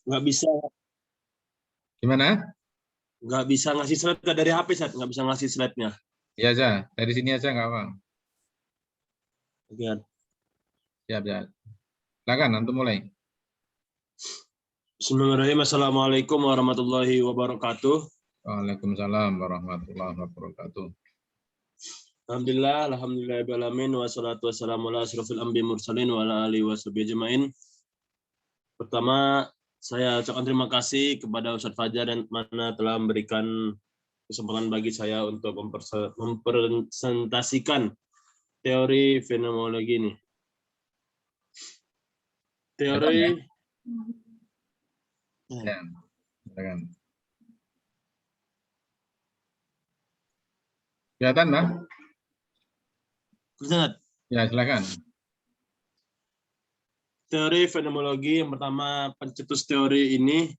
Nggak bisa Gimana? nggak bisa ngasih slide nggak dari HP, Sat. Nggak bisa ngasih slide-nya. Ya aja, dari sini aja nggak apa. Oke. Siap, ya. Silakan, antum mulai. Bismillahirrahmanirrahim. Assalamualaikum warahmatullahi wabarakatuh. Waalaikumsalam warahmatullahi wabarakatuh. Alhamdulillahirabbil wassalatu wassalamu ala asyrofil anbiya'i mursalin wa ala alihi washabihi ajmain. Pertama, saya ucapkan terima kasih kepada Ustadz Fajar dan Mana telah memberikan kesempatan bagi saya untuk mempresentasikan teori fenomenologi ini. Kelihatan Teori ya? Ya, silakan. Kelihatan, Mbak? Ya, silakan. Teori fenomenologi yang pertama, pencetus teori ini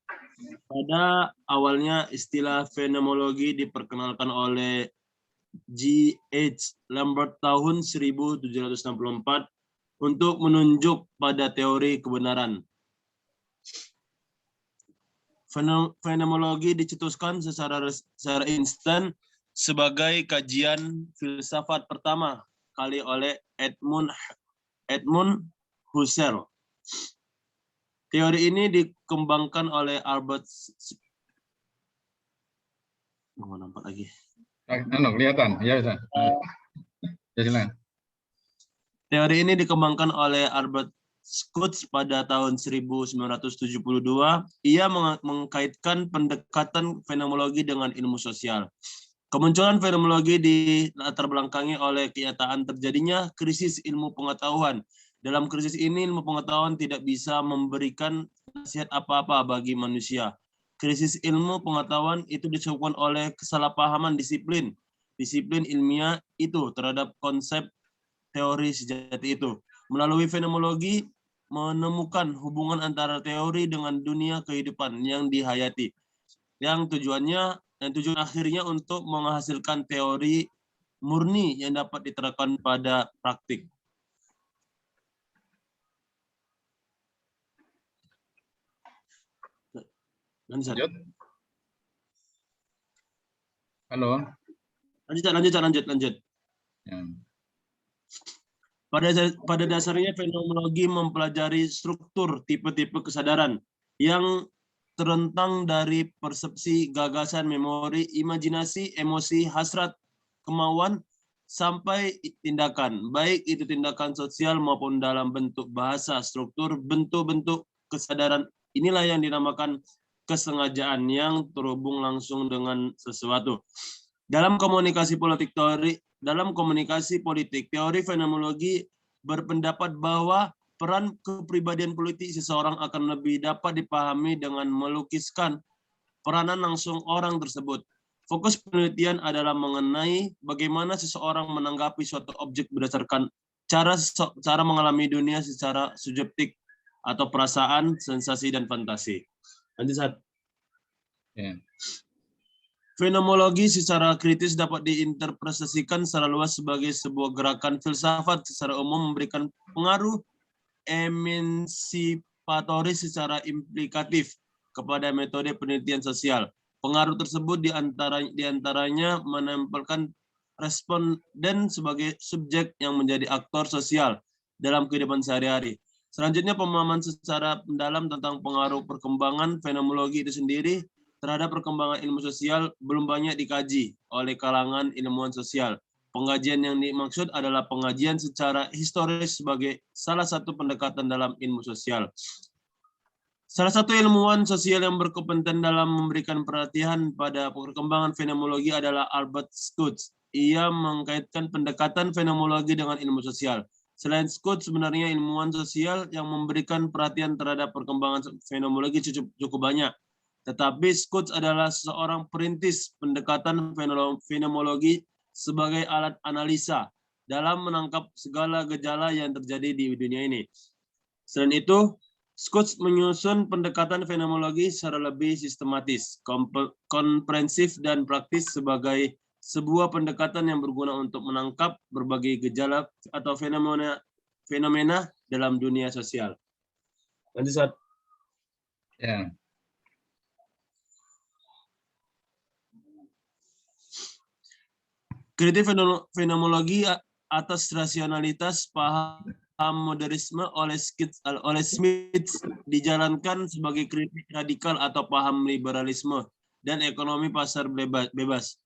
pada awalnya istilah fenomenologi diperkenalkan oleh G.H. Lambert tahun 1764 untuk menunjuk pada teori kebenaran. Fenomenologi dicetuskan secara instan sebagai kajian filsafat pertama kali oleh Edmund Husserl. Teori ini dikembangkan oleh Albert. Mau nampak lagi. Kelihatan, ya bisa. Ya, silakan. Teori ini dikembangkan oleh Albert Schutz pada tahun 1972. Ia mengkaitkan pendekatan fenomenologi dengan ilmu sosial. Kemunculan fenomenologi dilatar belakangi oleh kenyataan terjadinya krisis ilmu pengetahuan. Dalam krisis ini, ilmu pengetahuan tidak bisa memberikan nasihat apa-apa bagi manusia. Krisis ilmu pengetahuan itu disebabkan oleh kesalahpahaman disiplin ilmiah itu terhadap konsep teori sejati itu. Melalui fenomenologi, menemukan hubungan antara teori dengan dunia kehidupan yang dihayati. Yang tujuan akhirnya untuk menghasilkan teori murni yang dapat diterapkan pada praktik. Lanjut. Halo. Lanjut. Ya. Pada dasarnya fenomenologi mempelajari struktur tipe-tipe kesadaran yang terentang dari persepsi, gagasan, memori, imajinasi, emosi, hasrat, kemauan, sampai tindakan. Baik itu tindakan sosial maupun dalam bentuk bahasa, struktur, bentuk-bentuk kesadaran. Inilah yang dinamakan kesengajaan yang terhubung langsung dengan sesuatu. Dalam komunikasi politik, teori fenomenologi berpendapat bahwa peran kepribadian politik seseorang akan lebih dapat dipahami dengan melukiskan peranan langsung orang tersebut. Fokus penelitian adalah mengenai bagaimana seseorang menanggapi suatu objek berdasarkan cara mengalami dunia secara subjektif atau perasaan, sensasi, dan fantasi. Lanjut. Ya. Fenomenologi secara kritis dapat diinterpretasikan secara luas sebagai sebuah gerakan filsafat secara umum memberikan pengaruh emansipatoris secara implikatif kepada metode penelitian sosial. Pengaruh tersebut diantaranya menempelkan responden sebagai subjek yang menjadi aktor sosial dalam kehidupan sehari-hari. Selanjutnya, pemahaman secara mendalam tentang pengaruh perkembangan fenomenologi itu sendiri terhadap perkembangan ilmu sosial belum banyak dikaji oleh kalangan ilmuwan sosial. Pengkajian yang dimaksud adalah pengkajian secara historis sebagai salah satu pendekatan dalam ilmu sosial. Salah satu ilmuwan sosial yang berkompeten dalam memberikan perhatian pada perkembangan fenomenologi adalah Albert Schutz. Ia mengkaitkan pendekatan fenomenologi dengan ilmu sosial. Selain Schutz, sebenarnya ilmuwan sosial yang memberikan perhatian terhadap perkembangan fenomenologi cukup banyak. Tetapi Schutz adalah seorang perintis pendekatan fenomenologi sebagai alat analisa dalam menangkap segala gejala yang terjadi di dunia ini. Selain itu, Schutz menyusun pendekatan fenomenologi secara lebih sistematis, komprehensif, dan praktis sebagai sebuah pendekatan yang berguna untuk menangkap berbagai gejala atau fenomena dalam dunia sosial. Lanjut, Ustaz. Ya. Kritik fenomenologi atas rasionalitas paham modernisme oleh Smith dijalankan sebagai kritik radikal atau paham liberalisme dan ekonomi pasar bebas.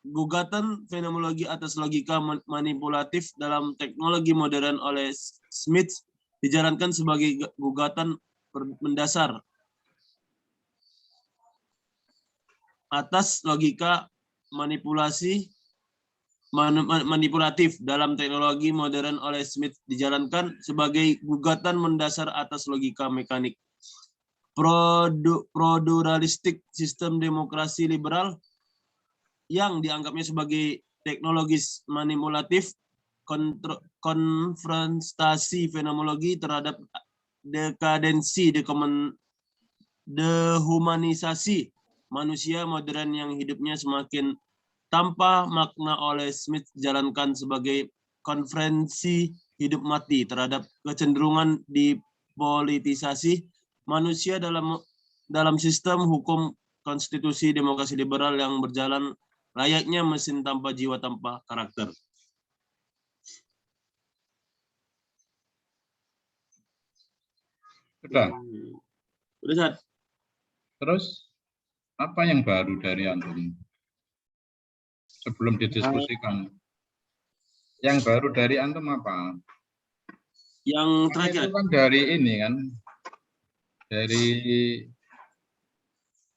Gugatan fenomenologi atas logika manipulatif dalam teknologi modern oleh Smith dijalankan sebagai gugatan mendasar atas logika manipulatif dalam teknologi modern oleh Smith dijalankan sebagai gugatan mendasar atas logika mekanik. Pluralistik sistem demokrasi liberal yang dianggapnya sebagai teknologis manipulatif, konfrontasi fenomenologi terhadap dekadensi, dehumanisasi manusia modern yang hidupnya semakin tanpa makna oleh Smith dijalankan sebagai konferensi hidup mati terhadap kecenderungan dipolitisasi manusia dalam sistem hukum konstitusi demokrasi liberal yang berjalan layaknya mesin tanpa jiwa, tanpa karakter. Sudah. Udah, Sat. Terus apa yang baru dari antum? Sebelum didiskusikan. Yang baru dari antum apa? Yang terakhir. Itu kan dari ini kan. Dari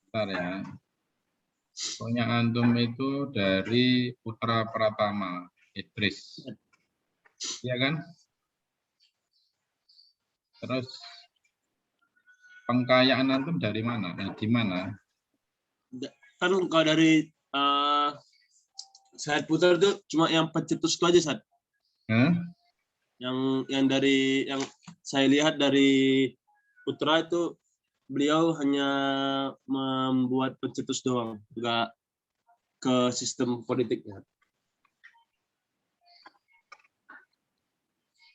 bentar ya. Punya antum itu dari Putra Pratama, Idris. Iya kan? Terus pengkayaan antum dari mana? Di mana? Kan kalau dari Said Putra itu cuma yang pencetus itu aja, Sat. Yang dari yang saya lihat dari Putra itu beliau hanya membuat pencetus doang, enggak ke sistem politiknya.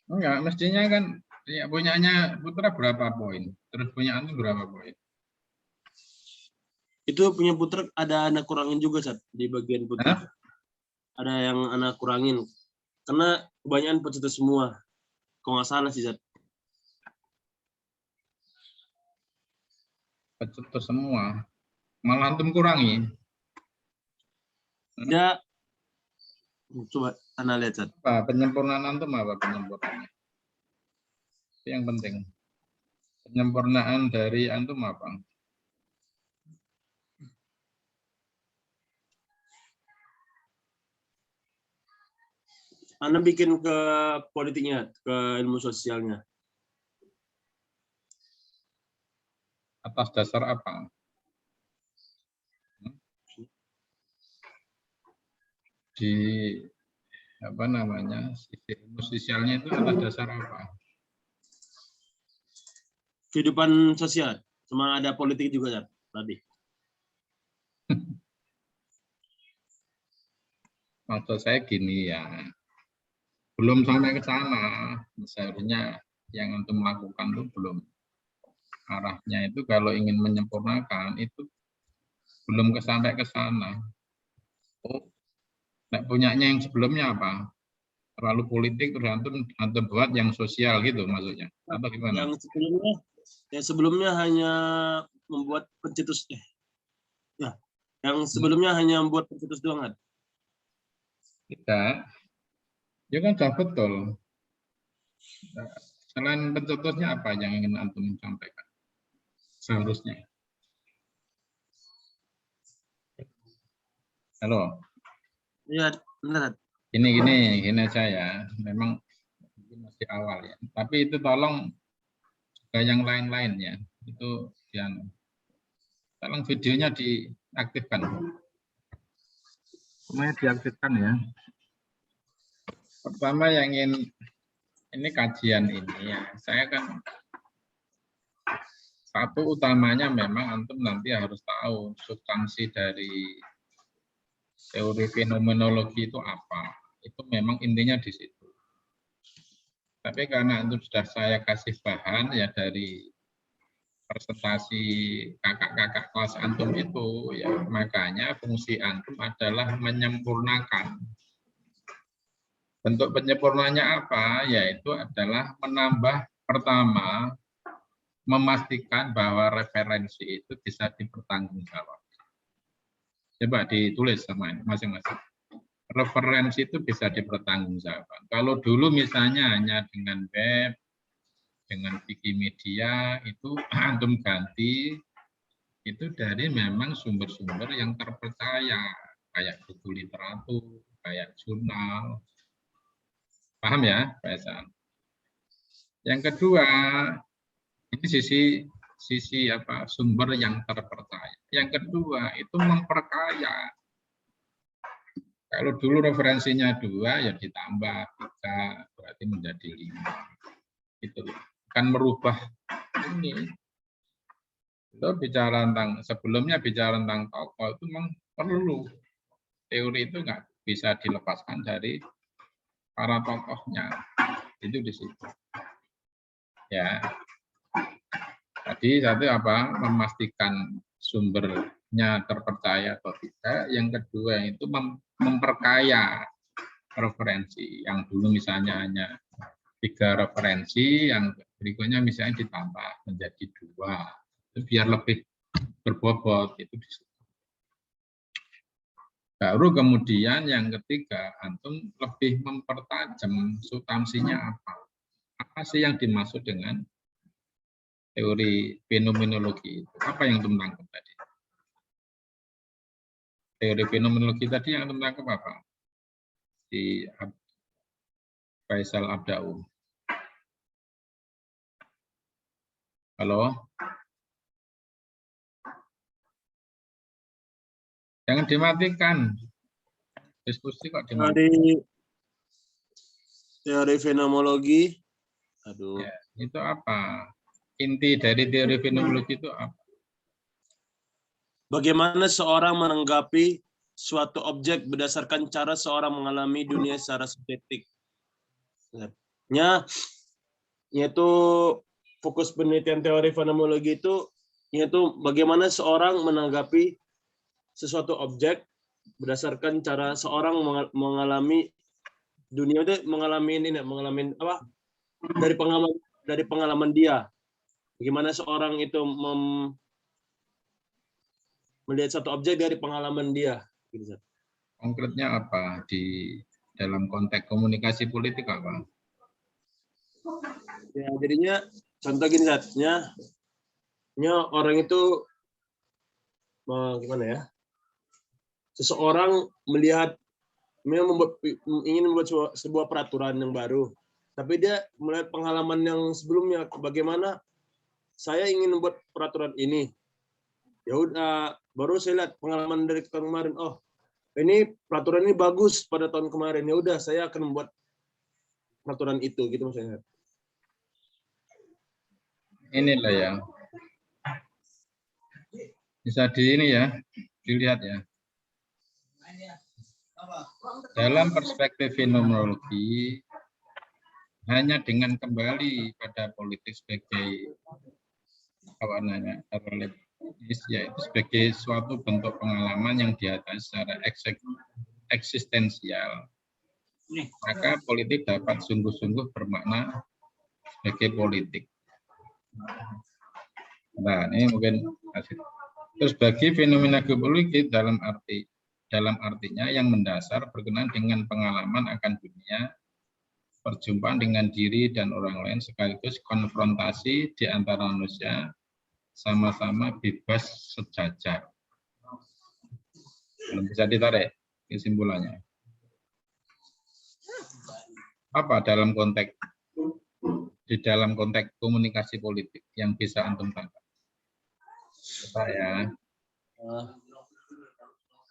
Enggak, mestinya kan ya punyanya Putra berapa poin? Terus punya antum berapa poin? Itu punya Putra ada anak kurangin juga, Sat, di bagian Putra. Ada yang anak kurangin. Karena kebanyakan pencetus semua. Kalau nggak salah sih, Sat. Pencetus semua. Malah antum kurangi. Ya, coba Anda lihat, Sat. Penyempurnaan antum apa penyempurnaannya? Itu yang penting. Penyempurnaan dari antum apa? Anda bikin ke politiknya, ke ilmu sosialnya. Atas dasar apa? Di apa namanya? Ilmu sosialnya itu atas dasar apa? Kehidupan sosial, cuma ada politik juga, Sat, tadi. Maksud saya gini ya. Belum sampai ke sana, seharusnya yang antum lakukan itu belum. Arahnya itu kalau ingin menyempurnakan itu belum sampai ke sana. Oh, punyanya yang sebelumnya apa? Terlalu politik terus antum buat yang sosial gitu maksudnya. Atau gimana? Yang sebelumnya hanya membuat pencetus yang sebelumnya hanya membuat pencetus doang, kan? Tidak. Ya kan sudah betul. Selain pencetusnya apa yang ingin antum sampaikan? Seharusnya. Halo. Iya, benar. Gini aja ya. Memang mungkin masih awal ya. Tapi itu tolong juga yang lain-lainnya. Itu yang tolong videonya diaktifkan. Semuanya diaktifkan ya. Pertama yang ingin ini kajian ini ya. Saya kan satu utamanya memang antum nanti harus tahu substansi dari teori fenomenologi itu apa. Itu memang intinya di situ. Tapi karena itu sudah saya kasih bahan ya dari presentasi kakak-kakak kelas antum itu, ya makanya fungsi antum adalah menyempurnakan. Bentuk penyempurnanya apa? Yaitu adalah menambah, pertama, memastikan bahwa referensi itu bisa dipertanggungjawabkan. Coba ditulis sama masing-masing. Referensi itu bisa dipertanggungjawabkan. Kalau dulu misalnya hanya dengan web, dengan Wikimedia, itu antum ganti, itu dari memang sumber-sumber yang terpercaya, kayak buku literatur, kayak jurnal. Paham ya, Pak Esan? Yang kedua, ini sisi apa, sumber yang terpercaya. Yang kedua, itu memperkaya. Kalau dulu referensinya 2, ya ditambah 3, berarti menjadi 5. Itu kan merubah ini. Itu bicara tentang, sebelumnya bicara tentang tokoh itu memang perlu. Teori itu nggak bisa dilepaskan dari para tokohnya. Itu di situ. Ya. Tadi satu apa? Memastikan sumbernya terpercaya atau tidak. Yang kedua itu memperkaya referensi. Yang dulu misalnya hanya 3 referensi, yang berikutnya misalnya ditambah menjadi 2. Itu biar lebih berbobot. Itu di situ. Baru kemudian yang ketiga, antum lebih mempertajam substansinya apa. Apa sih yang dimaksud dengan teori fenomenologi itu? Apa yang antum tangkap tadi? Teori fenomenologi tadi yang antum tangkap apa? Di Faisal Abdaul. Halo? Jangan dimatikan. Diskusi kok dimatikan. Teori fenomenologi. Aduh. Ya, itu apa? Inti dari teori fenomenologi itu apa? Bagaimana seorang menanggapi suatu objek berdasarkan cara seorang mengalami dunia secara subjektif. Yaitu fokus penelitian teori fenomenologi itu yaitu bagaimana seorang menanggapi sesuatu objek berdasarkan cara seorang mengalami dunia itu mengalami apa? Dari pengalaman dia. Bagaimana seorang itu melihat satu objek dari pengalaman dia. Konkretnya apa di dalam konteks komunikasi politik apa? Ya, jadinya contoh gini saatnya, orang itu gimana ya? Seseorang melihat ingin membuat sebuah peraturan yang baru, tapi dia melihat pengalaman yang sebelumnya, bagaimana saya ingin membuat peraturan ini. Ya udah, baru saya lihat pengalaman dari tahun kemarin. Oh, ini peraturan ini bagus pada tahun kemarin. Ya udah, saya akan membuat peraturan itu, gitu maksudnya. Inilah ya. Bisa dilihat ya. Dalam perspektif fenomenologi, hanya dengan kembali pada politik sebagai apa namanya, yaitu sebagai suatu bentuk pengalaman yang diatas secara eksistensial, maka politik dapat sungguh-sungguh bermakna sebagai politik. Nah, ini mungkin terus bagi fenomena geopolitik dalam artinya yang mendasar berkenaan dengan pengalaman akan dunia, perjumpaan dengan diri dan orang lain, sekaligus konfrontasi di antara manusia sama-sama bebas sejajar. Belum bisa ditarik kesimpulannya. Apa di dalam konteks komunikasi politik yang bisa antum tangkap? Ya.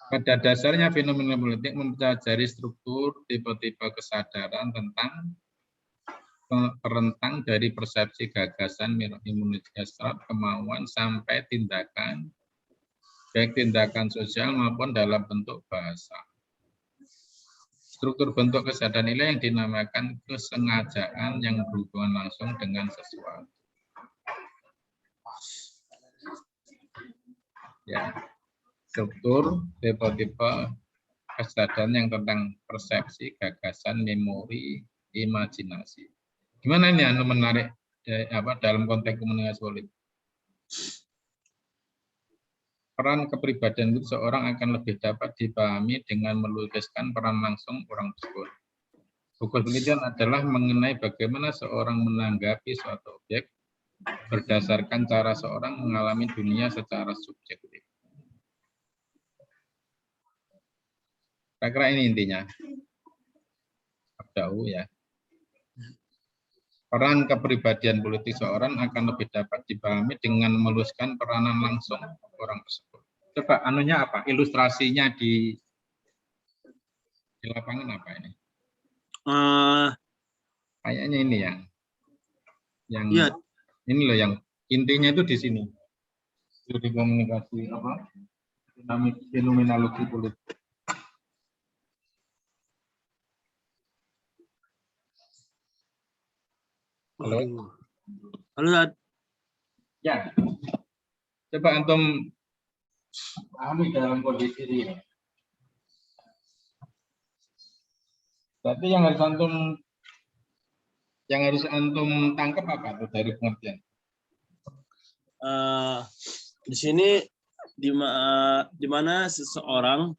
Pada dasarnya fenomena politik mempelajari struktur tipe-tipe kesadaran tentang rentang dari persepsi, gagasan, imunitas, kemauan sampai tindakan, baik tindakan sosial maupun dalam bentuk bahasa. Struktur bentuk kesadaran ini yang dinamakan kesengajaan yang berhubungan langsung dengan sesuatu. Ya, struktur, tipe-tipe kesadaran yang tentang persepsi, gagasan, memori, imajinasi. Gimana ini Anu menarik dalam konteks komunikasi politik? Peran kepribadian itu seorang akan lebih dapat dipahami dengan melukiskan peran langsung orang tersebut. Fokus penelitian adalah mengenai bagaimana seorang menanggapi suatu objek berdasarkan cara seorang mengalami dunia secara subjektif. Kira-kira ini intinya. Jauh ya. Peran kepribadian politik seorang akan lebih dapat dipahami dengan melukiskan peranan langsung orang tersebut. Coba anunya apa? Ilustrasinya di lapangan apa ini? Kayaknya ini yang Iya. Ini loh yang intinya itu di sini. Studi komunikasi apa? Fenomenologi politik. Halo. Halo, Zat. Ya. Coba antum pahami dalam kondisi ini. Berarti yang harus antum tangkap apa tuh dari pengertian? Di sini di mana seseorang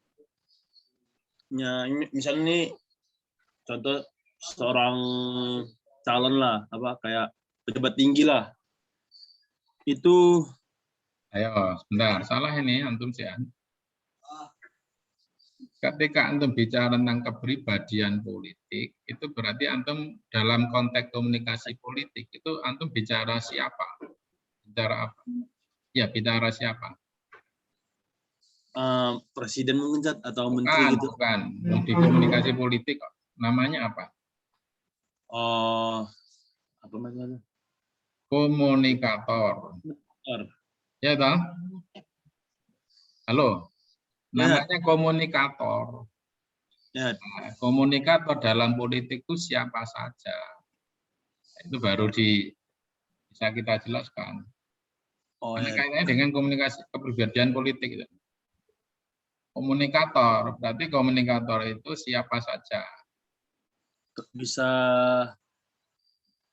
misalnya nih contoh seorang calon lah kayak pejabat tinggi lah itu. Ayo sebentar, salah ini antum sih. Ketika antum bicara tentang kepribadian politik, itu berarti antum dalam konteks komunikasi politik itu antum bicara siapa? Bicara apa? Ya, bicara siapa? Presiden mungkin Zat, atau menteri gitu. Bukan. Di komunikasi politik namanya apa? Apa namanya? Komunikator. Ya toh? Halo. Namanya komunikator. Ya. Nah, komunikator dalam politik itu siapa saja? Itu baru bisa kita jelaskan. Ini kaitannya dengan komunikasi kepribadian politik itu. Komunikator, berarti komunikator itu siapa saja? Bisa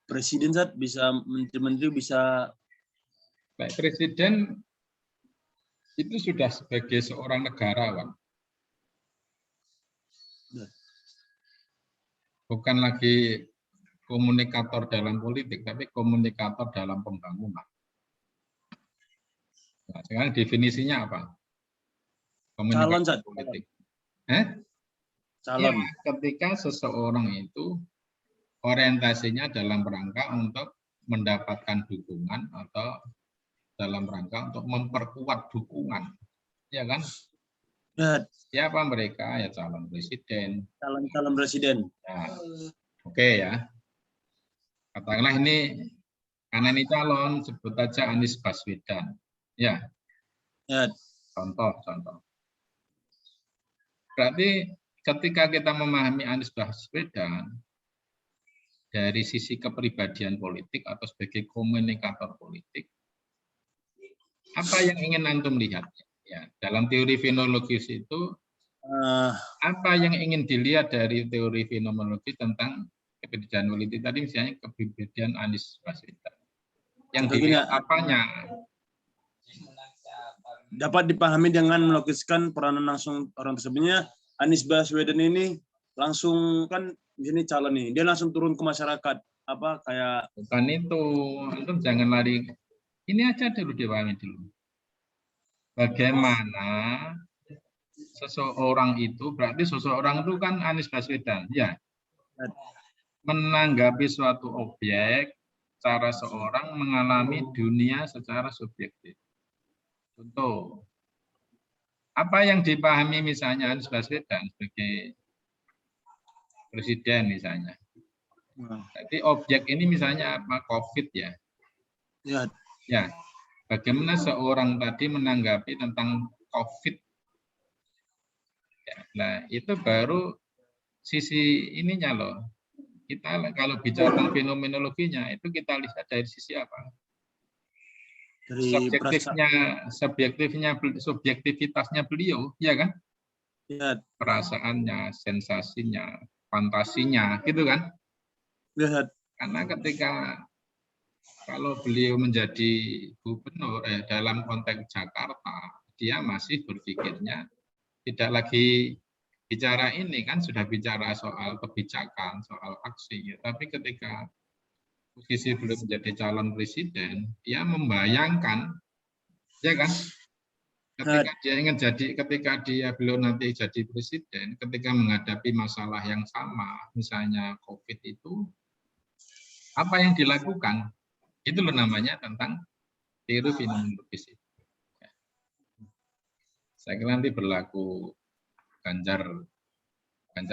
presiden Zat, bisa menteri-menteri, bisa. Baik, presiden itu sudah sebagai seorang negarawan. Bukan lagi komunikator dalam politik, tapi komunikator dalam pembangunan. Nah, sekarang definisinya apa? Calon Zat. Politik. Calon. Ya, ketika seseorang itu orientasinya dalam rangka untuk mendapatkan dukungan atau dalam rangka untuk memperkuat dukungan, ya kan? Ya. Siapa mereka? Ya calon presiden. Calon presiden. Ya. Oke ya. Katakanlah ini karena ini calon, sebut aja Anies Baswedan. Ya. Ya. Contoh. Berarti ketika kita memahami Anies Baswedan dari sisi kepribadian politik atau sebagai komunikator politik, apa yang ingin antum lihat? Ya, dalam teori fenomenologis itu apa yang ingin dilihat dari teori fenomenologi tentang kepribadian politik tadi, misalnya kepribadian Anies Baswedan. Yang dilihat apanya? Dapat dipahami dengan melukiskan peranan langsung orang tersebutnya. Anies Baswedan ini langsung kan di sini calon nih, dia langsung turun ke masyarakat. Kayak bukan itu, antum jangan lari. Ini aja dulu dipahami dulu. Bagaimana seseorang itu, berarti seseorang itu kan Anies Baswedan, ya. Menanggapi suatu objek, cara seorang mengalami dunia secara subjektif. Contoh, apa yang dipahami misalnya Anies Baswedan sebagai presiden misalnya. Jadi objek ini misalnya apa? COVID ya. Ya. Bagaimana seorang tadi menanggapi tentang COVID. Ya, nah, itu baru sisi ininya loh. Kita kalau bicara tentang fenomenologinya itu kita lihat dari sisi apa? Dari subjektivitasnya beliau, ya kan? ya, Perasaannya, sensasinya, fantasinya, gitu kan? ya, Karena kalau beliau menjadi gubernur dalam konteks Jakarta, dia masih berpikirnya tidak lagi bicara ini, kan sudah bicara soal kebijakan, soal aksi. Tapi ketika posisi belum menjadi calon presiden, dia membayangkan, ya kan, ketika dia belum nanti jadi presiden, ketika menghadapi masalah yang sama, misalnya COVID itu, apa yang dilakukan? Itu loh namanya tentang teori fenomenologis. Saya kira nanti berlaku Ganjar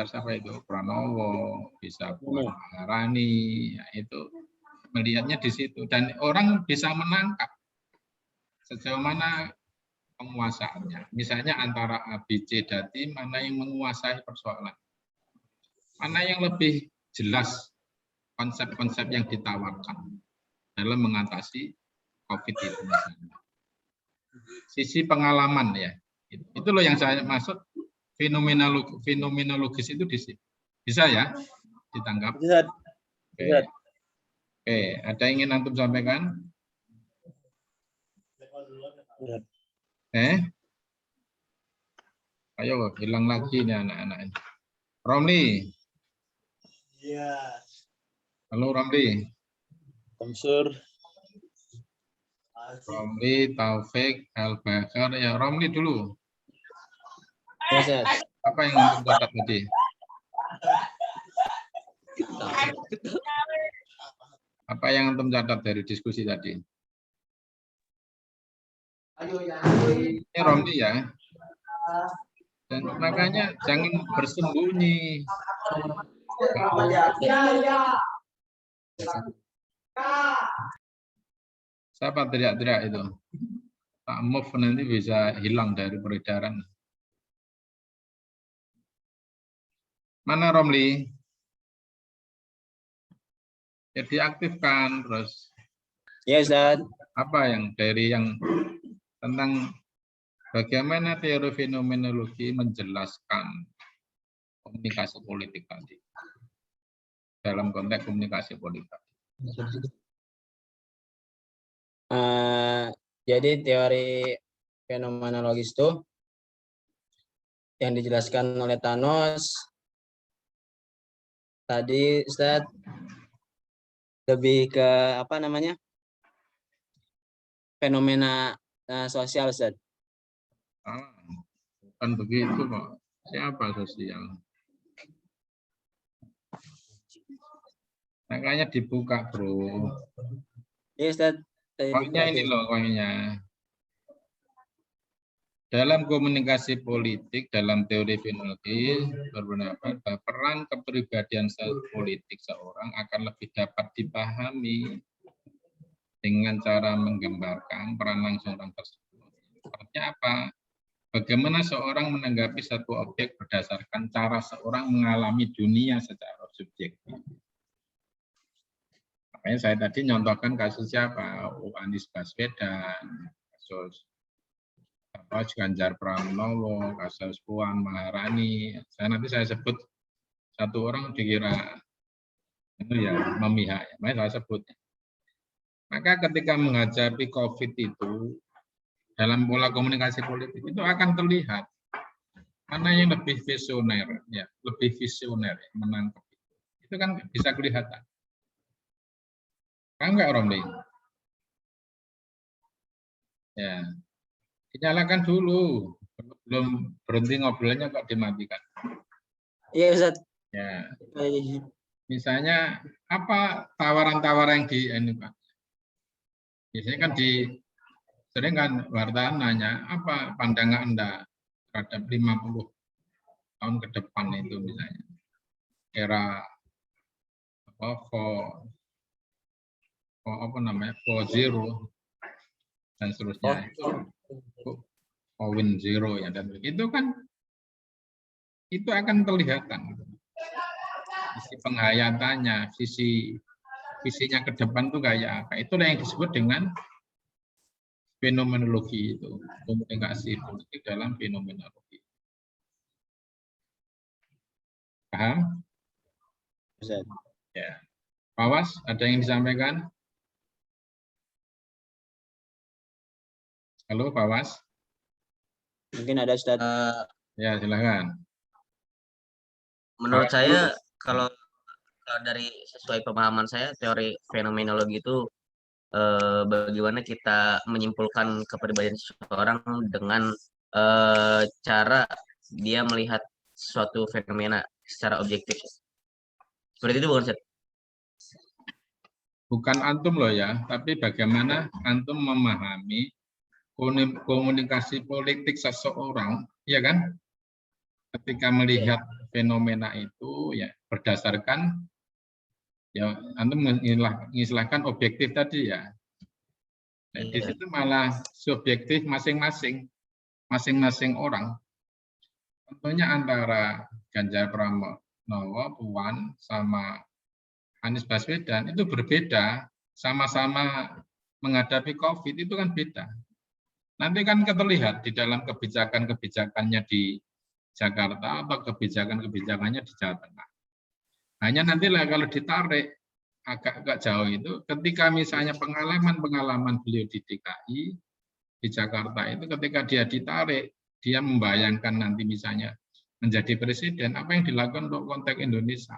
siapa itu? Pranowo, bisa Puan Maharani, ya itu melihatnya di situ, dan orang bisa menangkap sejauh mana penguasaannya. Misalnya antara A, B, C, Dati, mana yang menguasai persoalan, mana yang lebih jelas konsep-konsep yang ditawarkan dalam mengatasi COVID itu misalnya. Sisi pengalaman ya, itu loh yang saya maksud fenomenologis itu di sini. Bisa ya ditangkap? Bisa. Oke, ada yang ingin antum sampaikan? Ayo, hilang lagi nih anak-anak. Romli. Iya. Halo Romli. Komsur. Romli, Taufik, Al-Bakar. Ya, Romli dulu. Ya, apa yang antum catat tadi? Apa yang antum catat dari diskusi tadi? Ini Romli ya. Dan makanya jangan bersembunyi. Siapa teriak-teriak itu? Pak Move nanti bisa hilang dari peredaran. Mana Romli? Ya diaktifkan terus. Ya, Ustaz. Apa yang dari yang tentang bagaimana teori fenomenologi menjelaskan komunikasi politik tadi? Dalam konteks komunikasi politik. Jadi teori fenomenologis itu yang dijelaskan oleh Thanos tadi, Ustaz, lebih ke apa namanya, fenomena sosial, Ustaz. Bukan begitu kok. Siapa sosial? Makanya dibuka, bro. Iya, Ustaz. Pokoknya ini loh, pokoknya. Dalam komunikasi politik, dalam teori fenomenologi, berpendapat bahwa peran kepribadian politik seorang akan lebih dapat dipahami dengan cara menggambarkan peran langsung orang tersebut. Artinya apa? Bagaimana seorang menanggapi satu objek berdasarkan cara seorang mengalami dunia secara subjektif. Makanya saya tadi nyontohkan kasus siapa? Anies Baswedan, kasus Ganjar Pranowo, kasus Puan Maharani. Nanti saya sebut satu orang dikira itu ya memihak, makanya saya sebut. Maka ketika menghadapi COVID itu dalam pola komunikasi politik itu akan terlihat mana yang lebih visioner, ya lebih visioner menangkap itu kan bisa kelihatan. Kan enggak Romli? Ya. Dinyalakan dulu, belum berhenti ngobrolnya kok dimatikan. Iya, Ustaz. Ya. Misalnya apa tawaran-tawaran yang di ini Pak? Biasanya kan sering kan wartawan nanya apa pandangan Anda terhadap 50 tahun ke depan itu misalnya. Era apa namanya? 4.0 dan seterusnya. Win zero ya, dan itu kan itu akan kelihatan visi penghayatannya, visinya ke depan tuh kayak apa. Itulah yang disebut dengan fenomenologi itu, komunikasi politik dalam fenomenologi. Paham? Ustaz. Ya. Pak Was, ada yang disampaikan? Halo, Pak Was. Mungkin ada Ustaz. Ya, silakan. Menurut Pak, saya kalau dari sesuai pemahaman saya teori fenomenologi itu bagaimana kita menyimpulkan kepribadian seseorang dengan cara dia melihat suatu fenomena secara objektif. Seperti itu bukan, Ustaz? bukan antum loh ya, tapi bagaimana antum memahami komunikasi politik seseorang, ya kan? Ketika melihat fenomena itu, ya berdasarkan, ya antum mengistilahkan objektif tadi ya. Nah, di situ malah subjektif masing-masing orang. Contohnya antara Ganjar Pranowo, Puan, sama Anies Baswedan itu berbeda, sama-sama menghadapi COVID itu kan beda. Nanti kan terlihat di dalam kebijakan-kebijakannya di Jakarta atau kebijakan-kebijakannya di Jawa Tengah. Hanya nantilah kalau ditarik agak jauh itu, ketika misalnya pengalaman beliau di DKI, di Jakarta itu ketika dia ditarik, dia membayangkan nanti misalnya menjadi presiden, apa yang dilakukan untuk konteks Indonesia.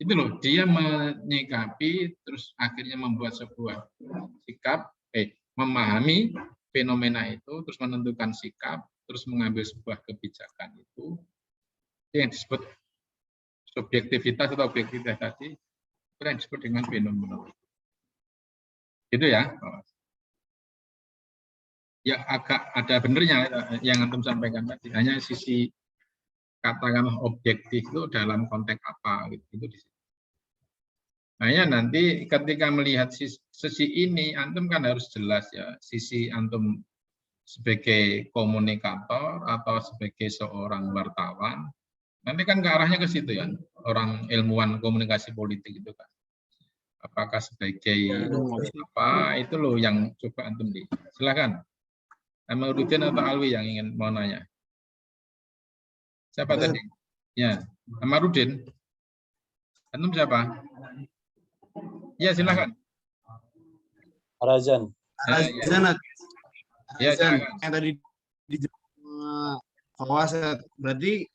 Itu loh, dia menyikapi, terus akhirnya membuat sebuah sikap, memahami fenomena itu, terus menentukan sikap, terus mengambil sebuah kebijakan itu yang disebut subjektivitas atau objektivitas tadi, itu yang disebut dengan fenomenologi. Itu ya. Ya agak ada benernya yang antum sampaikan tadi, hanya sisi katakanlah objektif itu dalam konteks apa gitu, itu di situ. Hanya nanti ketika melihat sisi ini, antum kan harus jelas ya, sisi antum sebagai komunikator atau sebagai seorang wartawan, nanti kan ke arahnya ke situ ya, orang ilmuwan komunikasi politik itu kan. Apakah sebagai apa, itu loh yang coba antum di. Silakan. Amarudin atau Alwi yang ingin mau nanya? Siapa tadi? Ya, Amarudin. Antum siapa? Ya, silakan. Razan. Ya, silakan. Yang tadi di Fawas, berarti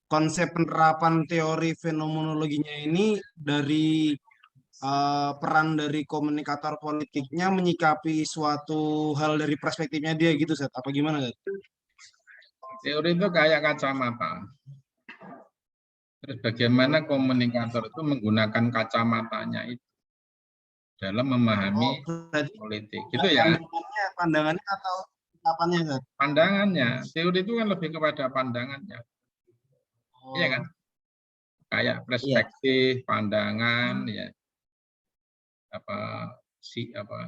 konsep penerapan teori fenomenologinya ini dari peran dari komunikator politiknya menyikapi suatu hal dari perspektifnya dia gitu, Zat. Apa gimana, Zat? Teori itu kayak kacamata. Terus bagaimana komunikator itu menggunakan kacamatanya itu dalam memahami politik. Gitu ya. Pandangannya atau apanya, Zat? Pandangannya. Teori itu kan lebih kepada pandangannya. Iya kan? Kayak perspektif, pandangan, ya.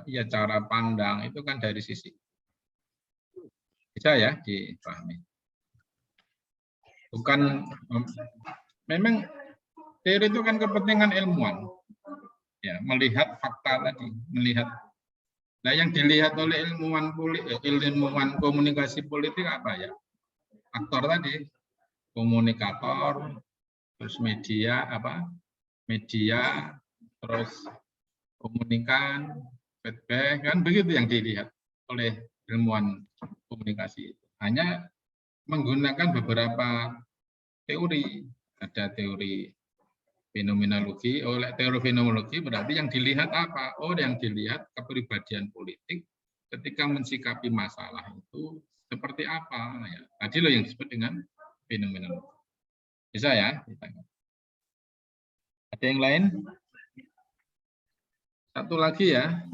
Ya cara pandang itu kan dari sisi. Bisa ya dipahami. Bukan memang teori itu kan kepentingan ilmuwan. Ya, melihat fakta tadi, melihat. Nah, yang dilihat oleh ilmuwan komunikasi politik apa ya? Aktor tadi, komunikator, terus media media, terus komunikan, feedback, kan begitu yang dilihat oleh ilmuwan komunikasi itu. Hanya menggunakan beberapa teori. Ada teori fenomenologi. Oleh teori fenomenologi berarti yang dilihat apa? Oh, yang dilihat kepribadian politik ketika mensikapi masalah itu seperti apa. Ya, tadi loh yang disebut dengan fenomenologi. Bisa ya? Ada yang lain? Satu lagi ya.